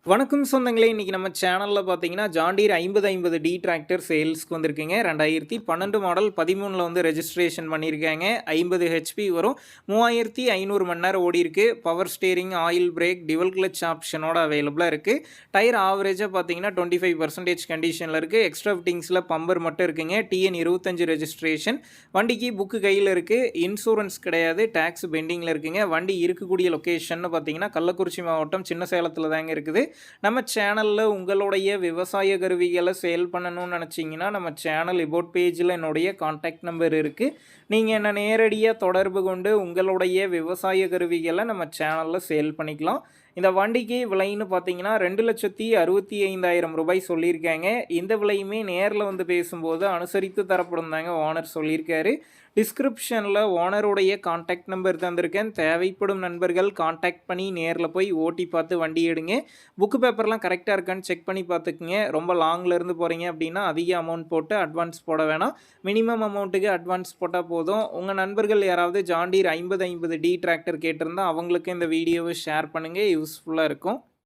வணக்கம் சொந்தங்களே! இன்னைக்கு நம்ம சேனல்ல பார்த்தீங்கன்னா, ஜான் டீர் 5050 டி டிராக்டர் சேல்ஸ்க்கு வந்திருக்குங்க. 2012 மாடல் 13ல வந்து ரெஜிஸ்ட்ரேஷன் பண்ணியிருக்காங்க. 50 ஹெச்பி வரும். 3500 மணி நேரம் ஓடியிருக்கு. Power steering, oil brake, dual clutch ஆப்ஷனோட அவைலபிளா இருக்கு. டயர் ஆவரேஜா பார்த்தீங்கன்னா 25% கண்டிஷன்ல இருக்கு. எக்ஸ்ட்ரா ஃபிட்டிங்ஸ்ல பம்பர் மட்டும் இருக்குங்க. TN 25 registration. வண்டிக்கு புக்கு கையில இருக்கு. இன்சூரன்ஸ் கிடையாது. டாக்ஸ் பெண்டிங்ல இருக்குங்க. வண்டி இருக்கக்கூடிய லொகேஷன்னு பார்த்தீங்கன்னா, கள்ளக்குறிச்சி மாவட்டம் சின்ன சேலத்தில தாங்க இருக்குது. நம்ம சேனல்ல உங்களுடைய விவசாய கருவிகளை சேல் பண்ணணும்னு நினச்சிங்கன்னா நம்ம சேனல் இபோட் பேஜில் என்னுடைய கான்டாக்ட் நம்பர் இருக்குது. நீங்கள் என்ன நேரடியாக தொடர்பு கொண்டு உங்களுடைய விவசாய கருவிகளை நம்ம சேனலில் சேல் பண்ணிக்கலாம். இந்த வண்டிக்கு விலைன்னு பார்த்தீங்கன்னா 2,65,000 ரூபாய் சொல்லியிருக்காங்க. இந்த விலையுமே நேரில் வந்து பேசும்போது அனுசரித்து தரப்படும் தாங்க ஓனர் சொல்லியிருக்காரு. டிஸ்கிரிப்ஷனில் ஓனருடைய கான்டாக்ட் நம்பர் தந்திருக்கேன். தேவைப்படும் நண்பர்கள் கான்டாக்ட் பண்ணி நேரில் போய் ஓட்டி பார்த்து வண்டி எடுங்க. புக்கு பேப்பர்லாம் கரெக்டாக இருக்கான்னு செக் பண்ணி பார்த்துக்குங்க. ரொம்ப லாங்லேருந்து போகிறீங்க அப்படின்னா அதிக அமௌண்ட் போட்டு அட்வான்ஸ் போட வேணாம். மினிமம் அமௌண்ட்டுக்கு அட்வான்ஸ் போட்டால் போதும். உங்கள் நண்பர்கள் யாராவது ஜான் டீர் 5050 டி டிராக்டர் கேட்டிருந்தா அவங்களுக்கு இந்த வீடியோவை ஷேர் பண்ணுங்கள். யூஸ்ஃபுல்லாக இருக்கும்.